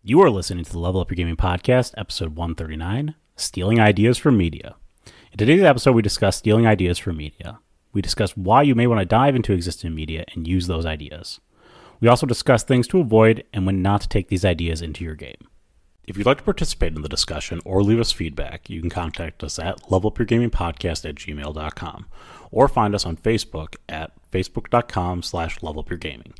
You are listening to the Level Up Your Gaming Podcast, episode 139, Stealing Ideas from Media. In today's episode, we discuss stealing ideas from media. We discuss why you may want to dive into existing media and use those ideas. We also discuss things to avoid and when not to take these ideas into your game. If you'd like to participate in the discussion or leave us feedback, you can contact us at levelupyourgamingpodcast@gmail.com or find us on Facebook at facebook.com/levelupyourgaming.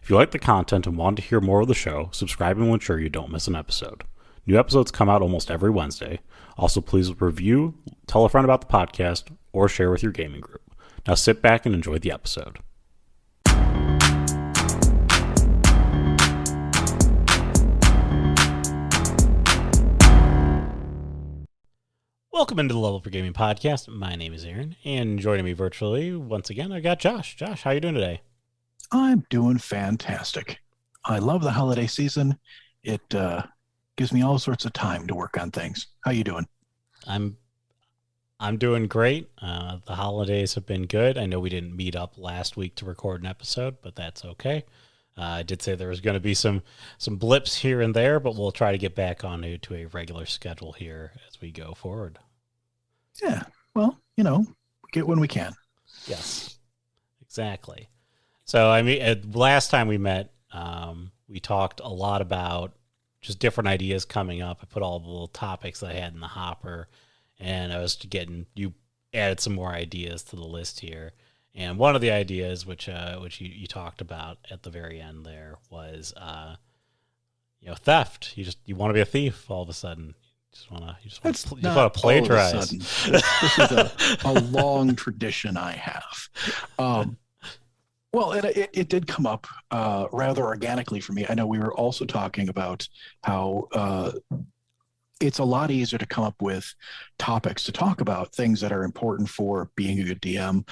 If you like the content and want to hear more of the show, subscribing will ensure you don't miss an episode. New episodes come out almost every Wednesday. Also, please review, tell a friend about the podcast, or share with your gaming group. Now sit back and enjoy the episode. Welcome into the Level Up Your Gaming Podcast. My name is Aaron, and joining me virtually, once again, I got Josh. Josh, how are you doing today? I'm doing fantastic. I love the holiday season. It gives me all sorts of time to work on things. How you doing? I'm doing great. The holidays have been good. I know we didn't meet up last week to record an episode, but that's okay. I did say there was going to be some blips here and there, but we'll try to get back on to a regular schedule here as we go forward. Yeah, well, we get when we can. Yes, exactly. So, I mean, last time we met, we talked a lot about just different ideas coming up. I put all the little topics that I had in the hopper, and I was you added some more ideas to the list here. And one of the ideas, which you talked about at the very end there, was theft. You want to be a thief all of a sudden. You just want to plagiarize. This is a long tradition I have. Well, it did come up rather organically for me. I know we were also talking about how it's a lot easier to come up with topics to talk about, things that are important for being a good DM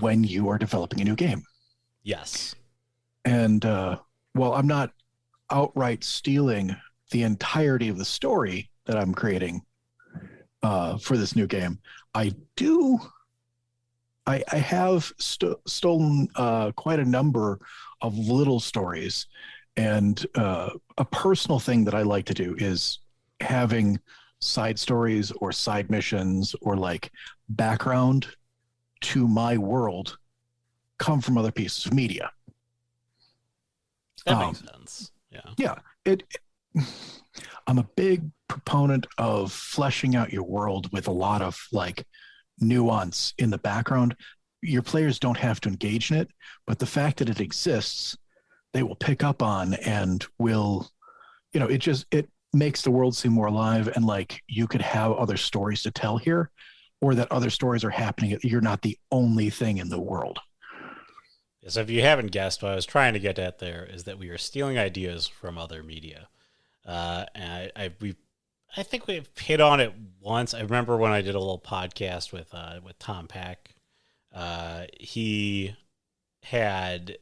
when you are developing a new game. Yes. And while I'm not outright stealing the entirety of the story that I'm creating for this new game, I have stolen quite a number of little stories, and a personal thing that I like to do is having side stories or side missions or like background to my world come from other pieces of media. That makes sense. Yeah. I'm a big proponent of fleshing out your world with a lot of like nuance in the background. Your players don't have to engage in it, but the fact that it exists, they will pick up on and will, it makes the world seem more alive, and like you could have other stories to tell here, or that other stories are happening. You're not the only thing in the world. So if you haven't guessed, what I was trying to get at there is that we are stealing ideas from other media. And I think we've hit on it once. I remember when I did a little podcast with Tom Pack. He had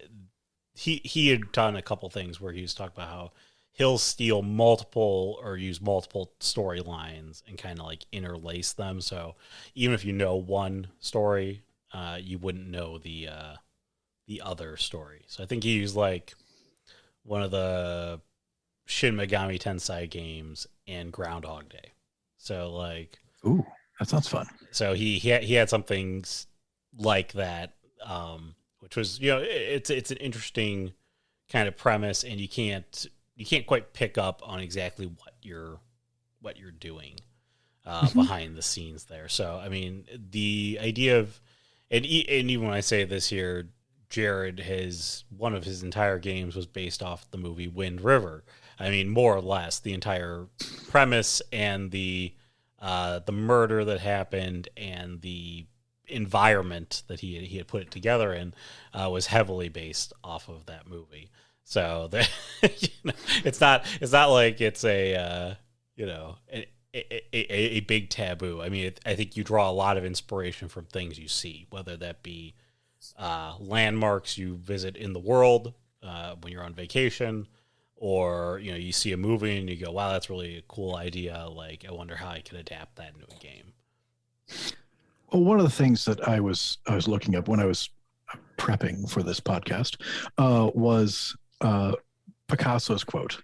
done a couple things where he was talking about how he'll steal multiple or use multiple storylines and kind of like interlace them. So even if you know one story, you wouldn't know the other story. So I think he used like one of the Shin Megami Tensei games and Groundhog Day. So like, ooh, that sounds fun. So he had some things like that, which was it's an interesting kind of premise, and you can't quite pick up on exactly what you're doing behind the scenes there. So I mean, the idea of and even when I say this here, Jared one of his entire games was based off the movie Wind River. I mean, more or less, the entire premise and the murder that happened and the environment that he had put it together in was heavily based off of that movie. So it's not like it's a big taboo. I mean, I think you draw a lot of inspiration from things you see, whether that be landmarks you visit in the world when you're on vacation, or you see a movie and you go, wow, that's really a cool idea, like I wonder how I could adapt that into a game. Well, one of the things that I was looking up when I was prepping for this podcast was Picasso's quote,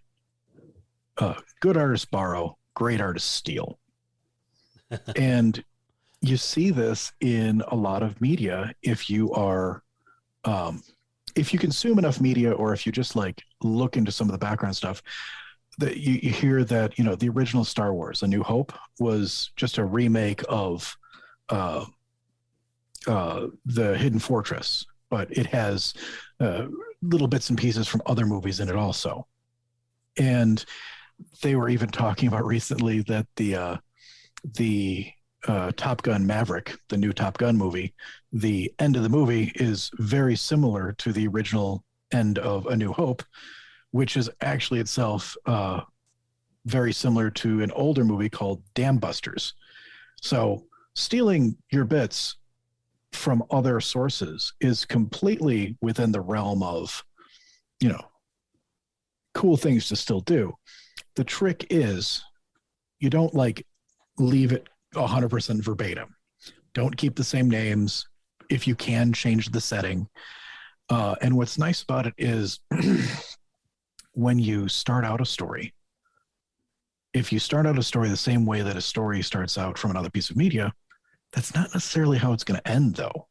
good artists borrow, great artists steal. And you see this in a lot of media if you are um, if you consume enough media, or if you just like look into some of the background stuff, that you hear that, you know, the original Star Wars, A New Hope, was just a remake of uh, the Hidden Fortress, but it has uh, little bits and pieces from other movies in it also. And they were even talking about recently that the Top Gun Maverick, the new Top Gun movie, the end of the movie is very similar to the original end of A New Hope, which is actually itself very similar to an older movie called Dam Busters. So stealing your bits from other sources is completely within the realm of, you know, cool things to still do. The trick is you don't like leave it 100% verbatim. Don't keep the same names. If you can, change the setting. And what's nice about it is when you start out a story, if you start out a story the same way that a story starts out from another piece of media, that's not necessarily how it's going to end, though.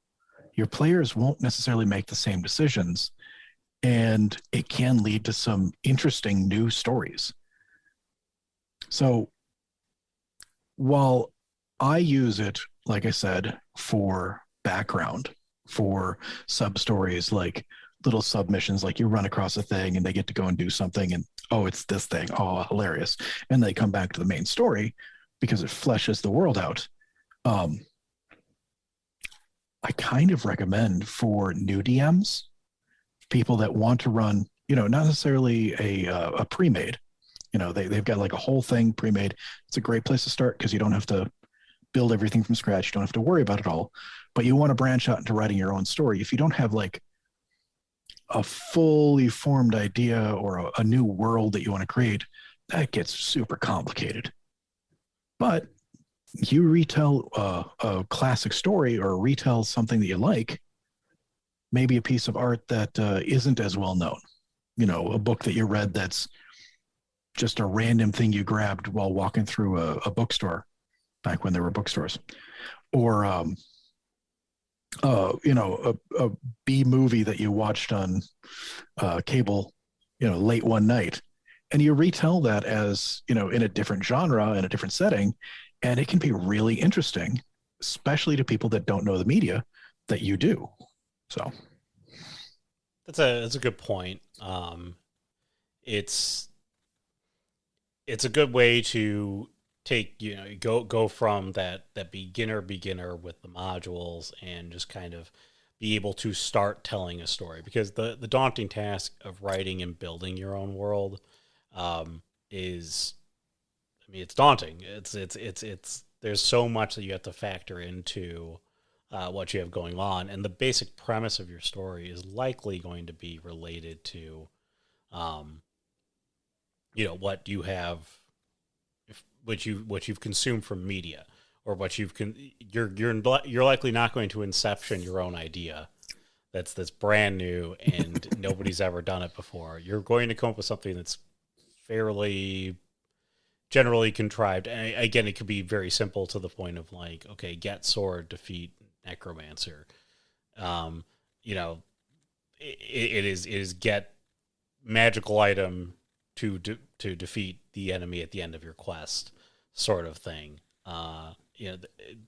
Your players won't necessarily make the same decisions, and it can lead to some interesting new stories. So while I use it, like I said, for background, for sub stories, like little submissions, like you run across a thing and they get to go and do something, and oh, it's this thing. Oh, hilarious. And they come back to the main story because it fleshes the world out. Um, I kind of recommend for new DMs, people that want to run, you know, not necessarily a pre-made. You know, they've got like a whole thing pre-made. It's a great place to start because you don't have to build everything from scratch. You don't have to worry about it all. But you want to branch out into writing your own story. If you don't have like a fully formed idea or a new world that you want to create, that gets super complicated. But you retell a classic story or retell something that you like, maybe a piece of art that isn't as well known, you know, a book that you read that's just a random thing you grabbed while walking through a bookstore back when there were bookstores, or you know, a B movie that you watched on cable, you know, late one night, and you retell that as, you know, in a different genre, in a different setting, and it can be really interesting, especially to people that don't know the media that you do. So That's a good point. It's it's a good way to take, you know, go from that beginner with the modules and just kind of be able to start telling a story, because the daunting task of writing and building your own world is, I mean, it's daunting. It's there's so much that you have to factor into what you have going on, and the basic premise of your story is likely going to be related to um, you know, what you have, what you've consumed from media, or what you're likely not going to inception your own idea that's brand new and nobody's ever done it before. You're going to come up with something that's fairly generally contrived. And again, it could be very simple to the point of like, okay, get sword, defeat necromancer. Um, you know, it is get magical item to defeat the enemy at the end of your quest, sort of thing. You know,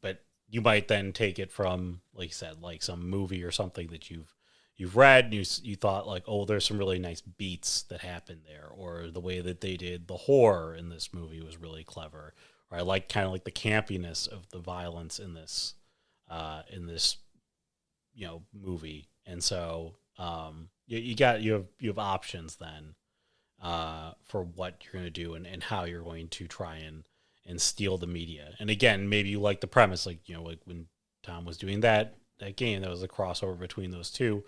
but you might then take it from, like you said, like some movie or something that you've read, and you thought like, oh, there's some really nice beats that happened there, or the way that they did the horror in this movie was really clever, or I like kind of like the campiness of the violence in this, you know, movie. And so you have options then for what you're going to do, and how you're going to try and steal the media. And again, maybe you like the premise, like, you know, like when Tom was doing that game, that was a crossover between those two.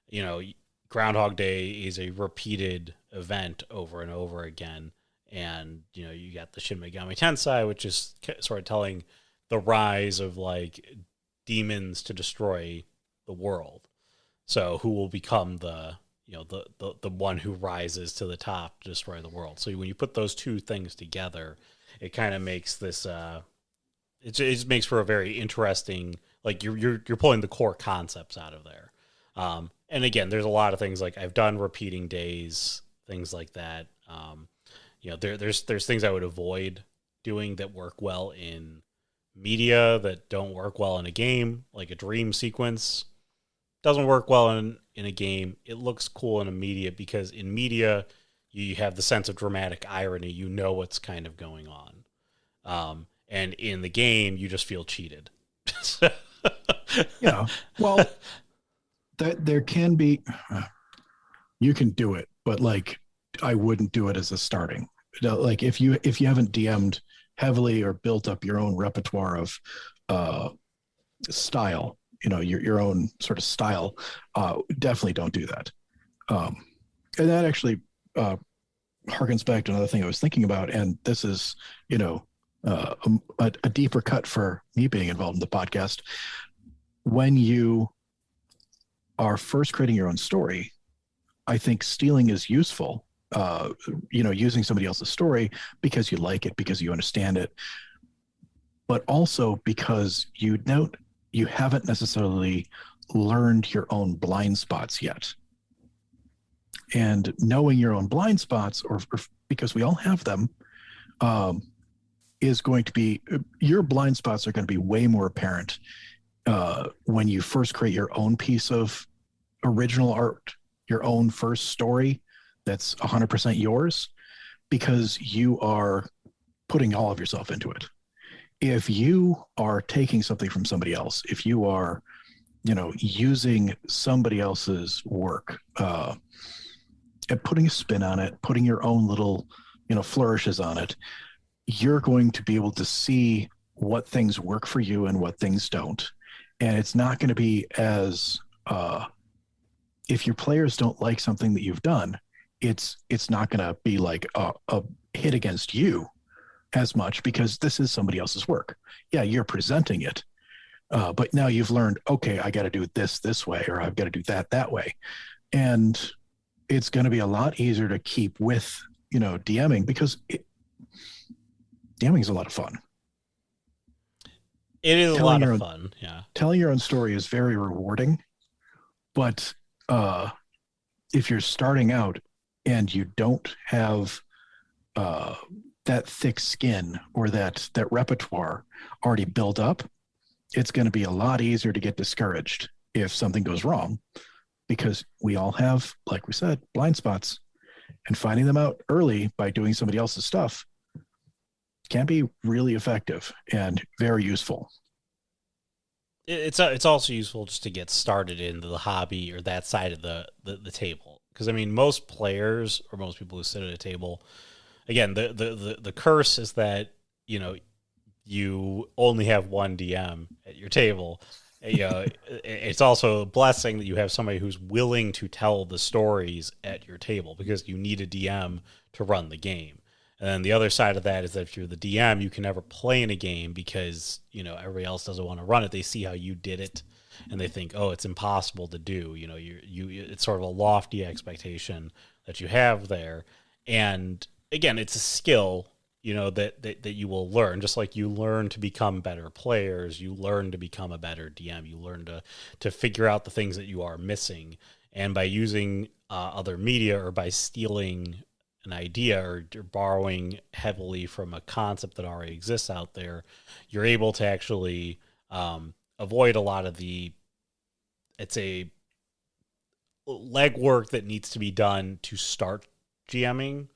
You know, Groundhog Day is a repeated event over and over again, and you know, you got the Shin Megami Tensei, which is sort of telling the rise of like demons to destroy the world. So who will become the, the one who rises to the top to destroy the world. So when you put those two things together, it kind of makes this it just makes for a very interesting, like you're pulling the core concepts out of there. And again, there's a lot of things like I've done repeating days, things like that. There's things I would avoid doing that work well in media that don't work well in a game, like a dream sequence doesn't work well in a game. It looks cool in a media because in media you have the sense of dramatic irony. You know what's kind of going on, and in the game you just feel cheated. Yeah. Well, there can be, you can do it, but like I wouldn't do it as a starting. Like if you haven't DM'd heavily or built up your own repertoire of style, your own sort of style, definitely don't do that. And that actually harkens back to another thing I was thinking about, and this is a deeper cut for me being involved in the podcast. When you are first creating your own story, I think stealing is useful. Using somebody else's story because you like it, because you understand it, but also because you haven't necessarily learned your own blind spots yet. And knowing your own blind spots, or because we all have them, is going to be, your blind spots are going to be way more apparent when you first create your own piece of original art, your own first story that's 100% yours, because you are putting all of yourself into it. If you are taking something from somebody else, if you are, using somebody else's work, and putting a spin on it, putting your own little, flourishes on it, you're going to be able to see what things work for you and what things don't. And it's not going to be as, if your players don't like something that you've done, it's not going to be like a hit against you as much, because this is somebody else's work. Yeah, you're presenting it, but now you've learned, okay, I got to do this way, or I've got to do that way. And it's going to be a lot easier to keep with, DMing, because DMing is a lot of fun. It is a lot of fun. Yeah. Telling your own story is very rewarding, but if you're starting out and you don't have that thick skin or that repertoire already built up, it's going to be a lot easier to get discouraged if something goes wrong, because we all have, like we said, blind spots, and finding them out early by doing somebody else's stuff can be really effective and very useful. It's also useful just to get started into the hobby or that side of the table. Because, I mean, most players or most people who sit at a table, again, the curse is that, you only have one DM at your table. It's also a blessing that you have somebody who's willing to tell the stories at your table, because you need a DM to run the game. And then the other side of that is that if you're the DM, you can never play in a game because, everybody else doesn't want to run it. They see how you did it and they think, oh, it's impossible to do. It's sort of a lofty expectation that you have there. And again, it's a skill, that you will learn. Just like you learn to become better players, you learn to become a better DM. You learn to figure out the things that you are missing. And by using other media, or by stealing an idea, or borrowing heavily from a concept that already exists out there, you're able to actually avoid a lot of it's a legwork that needs to be done to start GMing.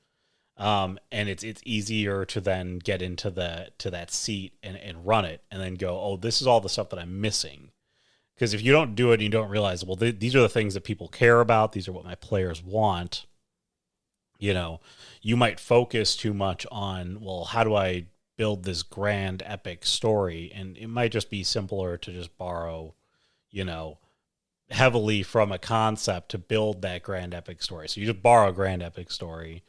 And it's easier to then get into that seat and run it, and then go, oh, this is all the stuff that I'm missing. Because if you don't do it and you don't realize, well, these are the things that people care about, these are what my players want, you might focus too much on, well, how do I build this grand epic story? And it might just be simpler to just borrow, heavily from a concept to build that grand epic story. So you just borrow a grand epic story.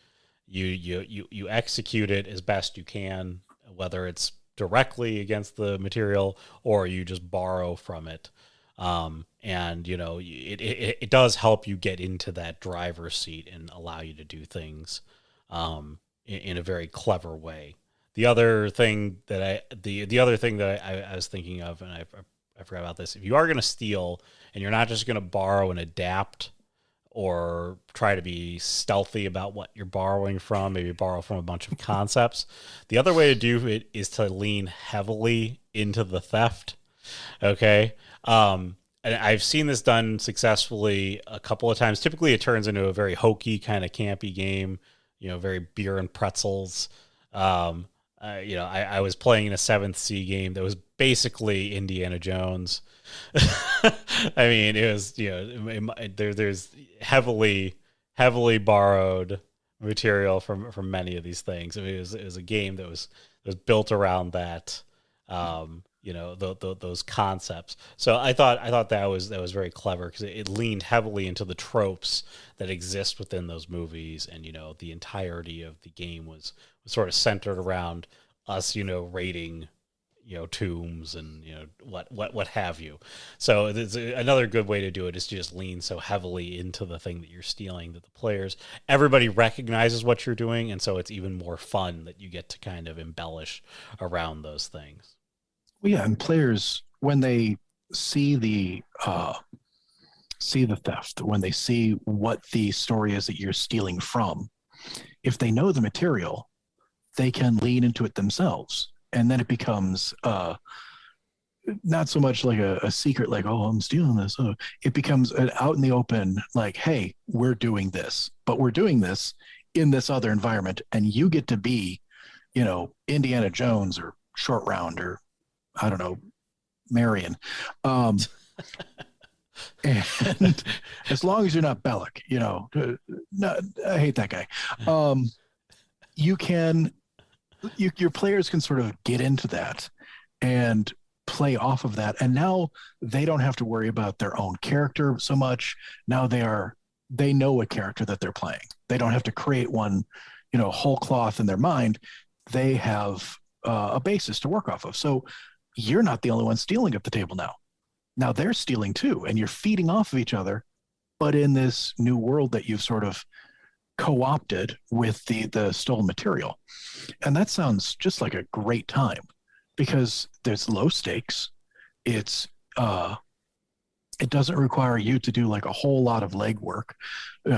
You execute it as best you can, whether it's directly against the material or you just borrow from it. And it does help you get into that driver's seat and allow you to do things in a very clever way. The other thing that the other thing that I was thinking of, and I forgot about this. If you are going to steal, and you're not just going to borrow and adapt, or try to be stealthy about what you're borrowing from, maybe borrow from a bunch of concepts. The other way to do it is to lean heavily into the theft. Okay. And I've seen this done successfully a couple of times. Typically, it turns into a very hokey kind of campy game, very beer and pretzels. I was playing in a Seventh Sea game that was basically Indiana Jones. I mean, it was there's heavily borrowed material from many of these things. I mean, it was a game that was built around that, those concepts. So I thought that was very clever because it leaned heavily into the tropes that exist within those movies, and the entirety of the game was sort of centered around us, raiding tombs and what have you. So another good way to do it is to just lean so heavily into the thing that you're stealing that everybody recognizes what you're doing, and so it's even more fun that you get to kind of embellish around those things. Well, yeah, and players when they see the theft, when they see what the story is that you're stealing from, if they know the material, they can lean into it themselves, and then it becomes not so much like a secret, like, oh, I'm stealing this. Oh, it becomes an out in the open, like, hey, we're doing this, but we're doing this in this other environment, and you get to be, Indiana Jones or Short Round or I don't know, Marion. And as long as you're not Bellic, no, I hate that guy. You can, your players can sort of get into that and play off of that. And now they don't have to worry about their own character so much. Now they know a character that they're playing. They don't have to create one, whole cloth in their mind. They have a basis to work off of. So you're not the only one stealing at the table now. Now they're stealing too, and you're feeding off of each other, but in this new world that you've sort of co-opted with the stolen material. And that sounds just like a great time because there's low stakes. It's it doesn't require you to do like a whole lot of legwork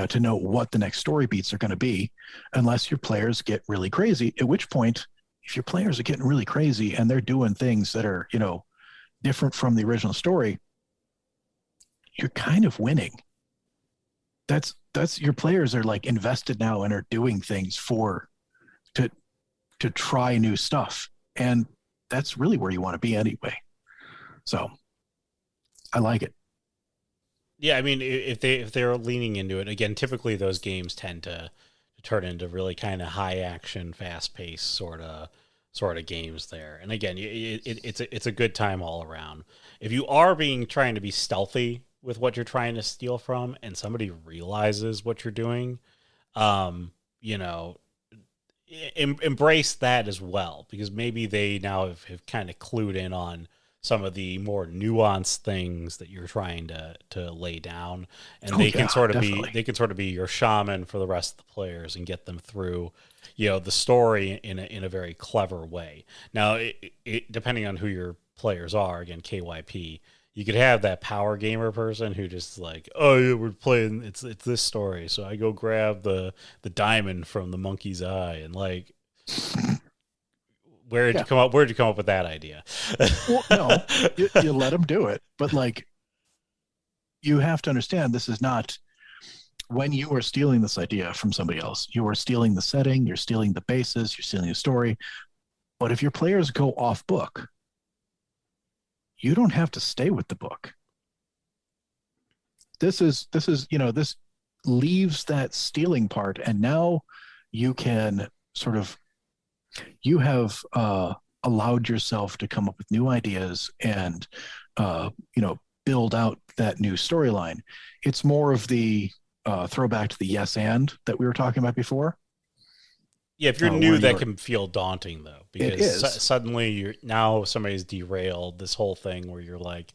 to know what the next story beats are going to be, unless your players get really crazy. At which point, if your players are getting really crazy and they're doing things that are, different from the original story, you're kind of winning. That's your players are like invested now and are doing things to try new stuff. And that's really where you want to be anyway. So I like it. Yeah, I mean, if they're leaning into it again, typically those games tend to turn into really kind of high action, fast paced sort of games there. And again, it's a good time all around. If you are trying to be stealthy with what you're trying to steal from, and somebody realizes what you're doing, you know, embrace that as well, because maybe they now have kind of clued in on some of the more nuanced things that you're trying to lay down, and they can sort of be your shaman for the rest of the players and get them through, the story in a very clever way. Now, depending on who your players are, again, KYP, you could have that power gamer person who just like, oh yeah, we're playing, it's this story, so I go grab the diamond from the monkey's eye, and like, where'd you come up with that idea? Well, no, you let them do it, but like, you have to understand, this is not, when you are stealing this idea from somebody else, you are stealing the setting, you're stealing the basis, you're stealing the story. But if your players go off book, you don't have to stay with the book. This leaves that stealing part, and now you can sort of, you have allowed yourself to come up with new ideas and build out that new storyline. It's more of the throwback to the yes and that we were talking about before. Yeah, if you're new, that can feel daunting though, because suddenly now somebody's derailed this whole thing where you're like,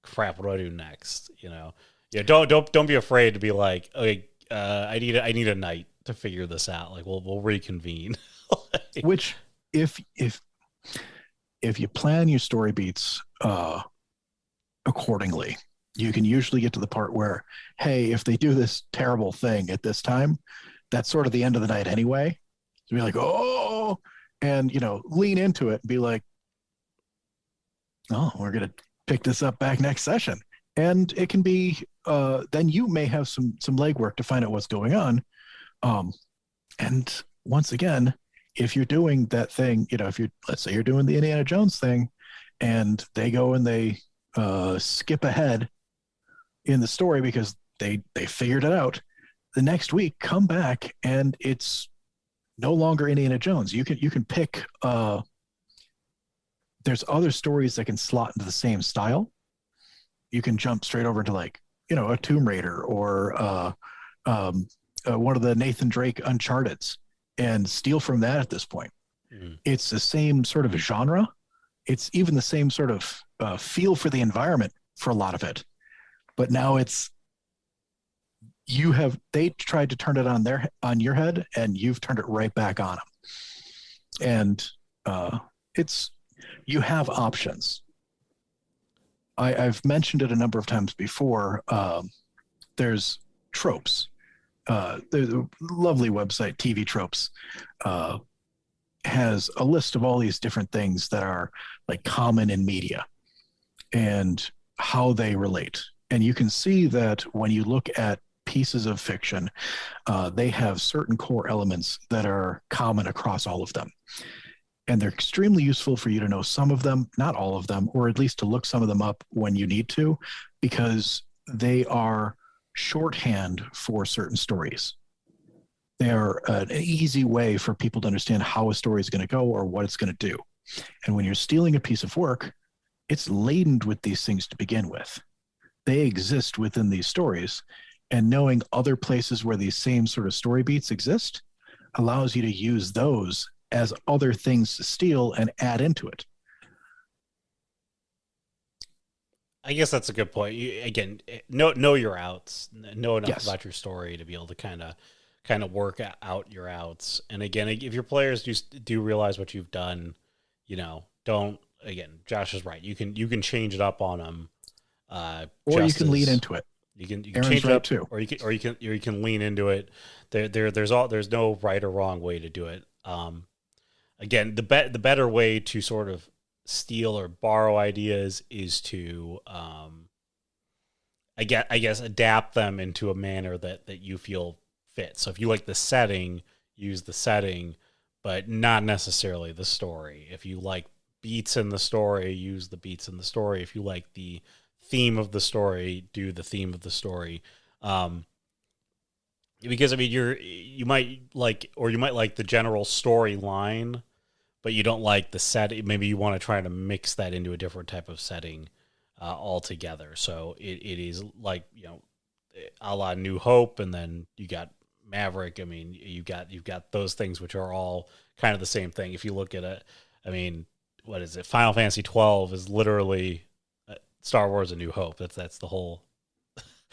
crap, what do I do next? Yeah, don't be afraid to be like, okay, I need a night to figure this out. Like we'll reconvene. Which, if if you plan your story beats accordingly, you can usually get to the part where, hey, if they do this terrible thing at this time, that's sort of the end of the night anyway. So be like, oh, and lean into it and be like, oh, we're gonna pick this up back next session. And it can be then you may have some legwork to find out what's going on. Um, and once again, if you're doing that thing, if you're, let's say you're doing the Indiana Jones thing, and they go and they skip ahead in the story because they figured it out. The next week, come back and it's no longer Indiana Jones. You can pick. There's other stories that can slot into the same style. You can jump straight over to like a Tomb Raider or one of the Nathan Drake Uncharted's and steal from that at this point. Mm. It's the same sort of genre. It's even the same sort of feel for the environment for a lot of it. But now they tried to turn it on your head and you've turned it right back on them. And you have options. I've mentioned it a number of times before. There's tropes. There's a lovely website, TV Tropes, has a list of all these different things that are like common in media and how they relate. And you can see that when you look at pieces of fiction, they have certain core elements that are common across all of them. And they're extremely useful for you to know some of them, not all of them, or at least to look some of them up when you need to, because they are shorthand for certain stories. They are an easy way for people to understand how a story is going to go or what it's going to do. And when you're stealing a piece of work, it's laden with these things to begin with. They exist within these stories, and knowing other places where these same sort of story beats exist allows you to use those as other things to steal and add into it. I guess that's a good point. Again, know your outs, know enough about your story to be able to kind of work out your outs. And again, if your players do realize what you've done, don't. Again, Josh is right. You can change it up on them, or you can lean into it. You can change it up too, or you can lean into it. There's no right or wrong way to do it. Again, the better way to sort of steal or borrow ideas is to I guess adapt them into a manner that you feel fits. So if you like the setting, use the setting, but not necessarily the story. If you like beats in the story, use the beats in the story. If you like the theme of the story, do the theme of the story. Because I mean you might like the general storyline, but you don't like the setting. Maybe you want to try to mix that into a different type of setting altogether. So it is like, a la New Hope, and then you got Maverick. I mean, you've got those things which are all kind of the same thing. If you look at it, I mean, what is it? Final Fantasy 12 is literally Star Wars: A New Hope. That's the whole.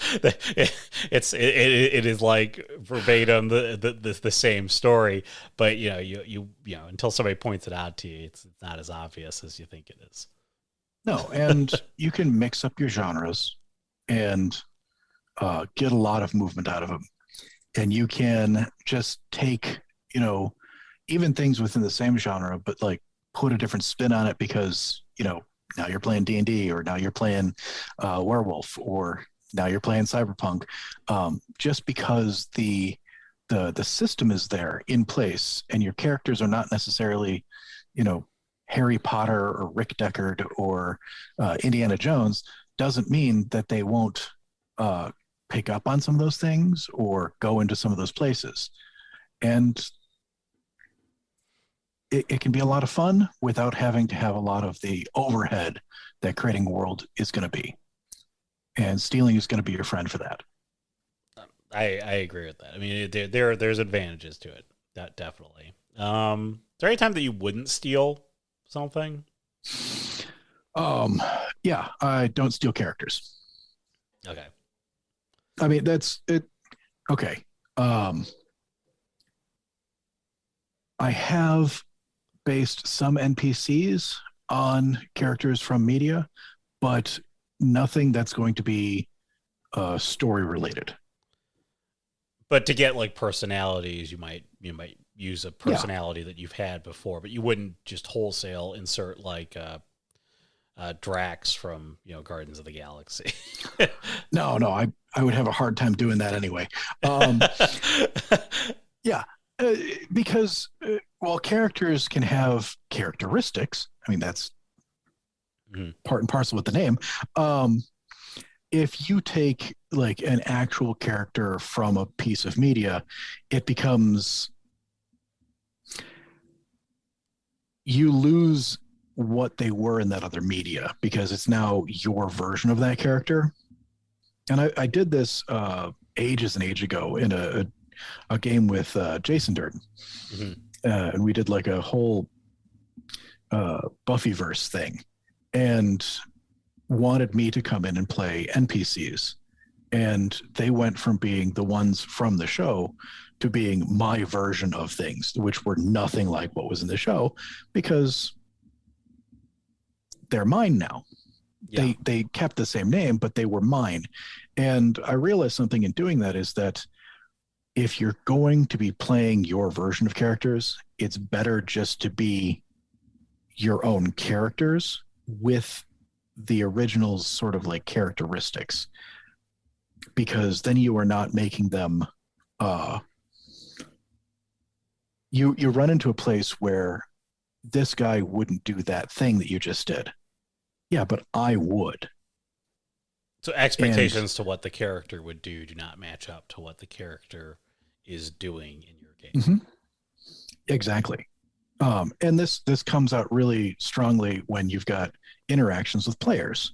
It is like verbatim the same story, but you until somebody points it out to you, it's not as obvious as you think it is. No, and you can mix up your genres and get a lot of movement out of them, and you can just take even things within the same genre, but like put a different spin on it because now you're playing D&D, or now you're playing Werewolf, or now you're playing Cyberpunk, just because the system is there in place, and your characters are not necessarily, Harry Potter or Rick Deckard or Indiana Jones, doesn't mean that they won't pick up on some of those things or go into some of those places. And it can be a lot of fun without having to have a lot of the overhead that creating a world is going to be. And stealing is going to be your friend for that. I agree with that. I mean, there's advantages to it. That definitely. Is there any time that you wouldn't steal something? Yeah, I don't steal characters. Okay. I mean, that's it. Okay. Um, I have based some NPCs on characters from media, but nothing that's going to be story related. But to get like personalities, you might use a Yeah. personality that you've had before, but you wouldn't just wholesale insert like Drax from Guardians of the Galaxy. No, no, I would have a hard time doing that anyway. Um, yeah, uh, because while characters can have characteristics, I mean that's Mhm. part and parcel with the name. Um, if you take like an actual character from a piece of media, it becomes you lose what they were in that other media because it's now your version of that character. And I did this ages and age ago in a game with Jason Durden. Mhm. And we did like a whole Buffyverse thing and wanted me to come in and play NPCs. And they went from being the ones from the show to being my version of things, which were nothing like what was in the show because they're mine now. Yeah. They kept the same name, but they were mine. And I realized something in doing that is that if you're going to be playing your version of characters, it's better just to be your own characters with the original's sort of like characteristics, because then you are not making them uh you run into a place where this guy wouldn't do that thing that you just did. Yeah, but I would. So And expectations to what the character would do not match up to what the character is doing in your game. mhm, exactly. And this comes out really strongly when you've got interactions with players.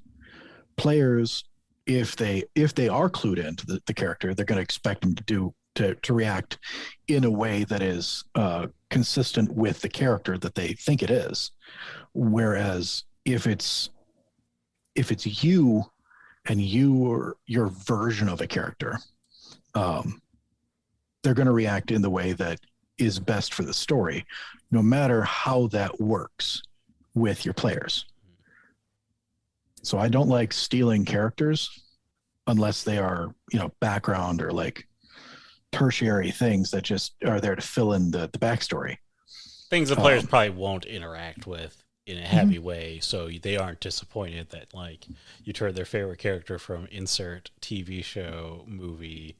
Players, if they are clued into the character, they're going to expect them to react in a way that is consistent with the character that they think it is. Whereas if it's you and your version of a character, um, they're going to react in the way that is best for the story, no matter how that works with your players. So I don't like stealing characters unless they are, background or like tertiary things that just are there to fill in the backstory. Things the players Um, probably won't interact with in a mhm. heavy way, so they aren't disappointed that like you turned their favorite character from insert TV show, movie,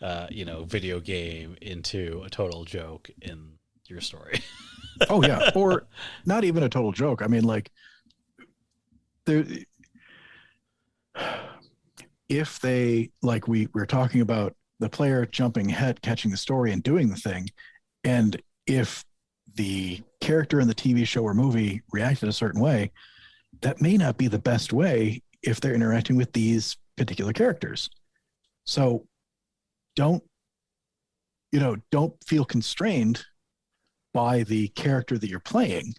video game into a total joke in your story. Oh yeah, or not even a total joke. I mean, like there, if they like we're talking about the player jumping ahead, catching the story, and doing the thing, and if the character in the TV show or movie reacted a certain way, that may not be the best way if they're interacting with these particular characters. So don't don't feel constrained by the character that you're playing.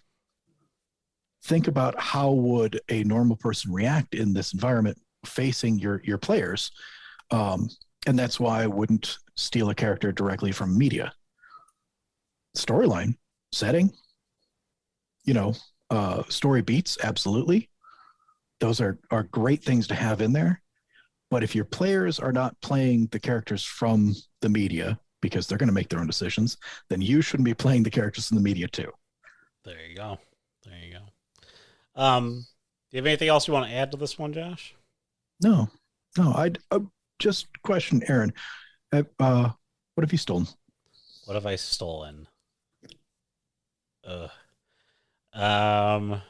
Think about how would a normal person react in this environment facing your players, um, and that's why I wouldn't steal a character directly from media. Storyline, setting, story beats, absolutely. Those are great things to have in there. But if your players are not playing the characters from the media because they're going to make their own decisions, then you shouldn't be playing the characters in the media too. There you go. There you go. Do you have anything else you want to add to this one, Josh? No, no. I'd just question Aaron. What have you stolen? What have I stolen? Ugh. Um,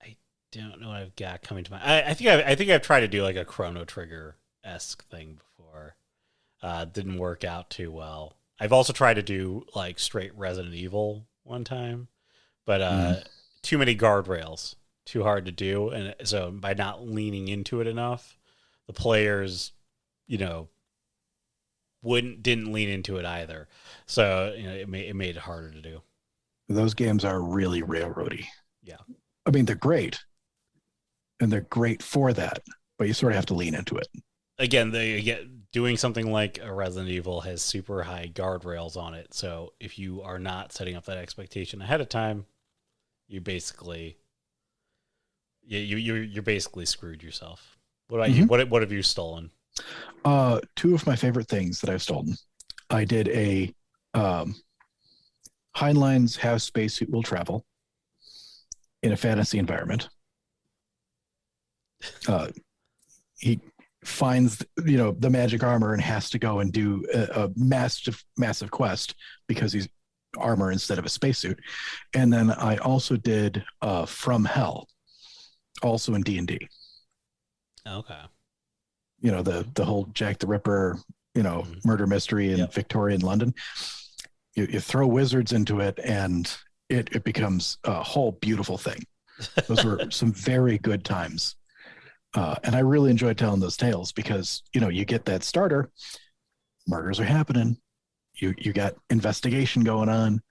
I don't know what I've got coming to mind. I think I've tried to do like a Chrono Trigger esque thing before. Didn't work out too well. I've also tried to do like straight Resident Evil one time, but Mm. too many guardrails, too hard to do, and so by not leaning into it enough, the players, you know, wouldn't didn't lean into it either. So it made it harder to do. Those games are really railroady. Yeah. I mean, they're great, and they're great for that, but you sort of have to lean into it. Again, they get doing something like a Resident Evil has super high guardrails on it. So if you are not setting up that expectation ahead of time, you basically you're basically screwed yourself. What about you? Mm-hmm. What have you stolen? Two of my favorite things that I've stolen. I did a um, Heinlein's How Spacesuit Will Travel in a fantasy environment. Uh, he finds the magic armor and has to go and do a massive quest because he's armor instead of a spacesuit. And then I also did From Hell, also in D&D. Okay. The whole Jack the Ripper, Mhm. murder mystery in Yep. Victorian London. You throw wizards into it and it becomes a whole beautiful thing. Those were some very good times. And I really enjoyed telling those tales because, you get that starter, murders are happening. You got investigation going on,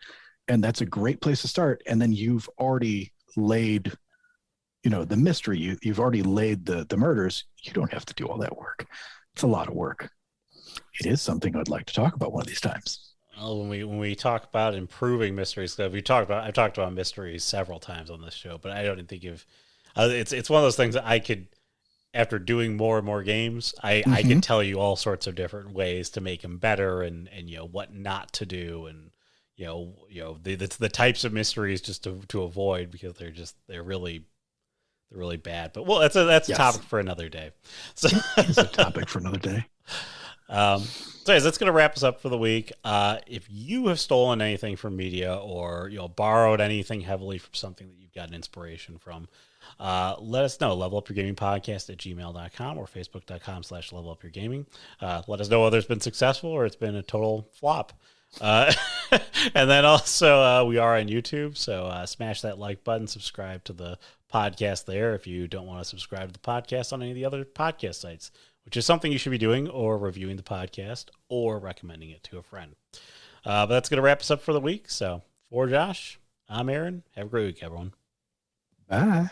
and that's a great place to start. And then you've already laid, the mystery. You've already laid the murders. You don't have to do all that work. It's a lot of work. It is something I'd like to talk about one of these times. Well, when we talk about improving mysteries, I've talked about mysteries several times on this show, but I don't think of it's one of those things that I could, after doing more and more games, I Mm-hmm. could tell you all sorts of different ways to make them better, and what not to do, and the types of mysteries just to avoid, because they're really bad. But well, that's a Yes, topic for another day. So it is a topic for another day. so anyways, that's going to wrap us up for the week. If you have stolen anything from media, or borrowed anything heavily from something that you've gotten inspiration from, let us know. Levelupyourgamingpodcast at gmail.com or facebook.com/levelupyourgaming. Let us know whether it's been successful or it's been a total flop. Uh, and then also, we are on YouTube, so smash that like button, subscribe to the podcast there if you don't want to subscribe to the podcast on any of the other podcast sites, which is something you should be doing, or reviewing the podcast, or recommending it to a friend. But that's going to wrap us up for the week. So for Josh, I'm Aaron. Have a great week, everyone. Bye.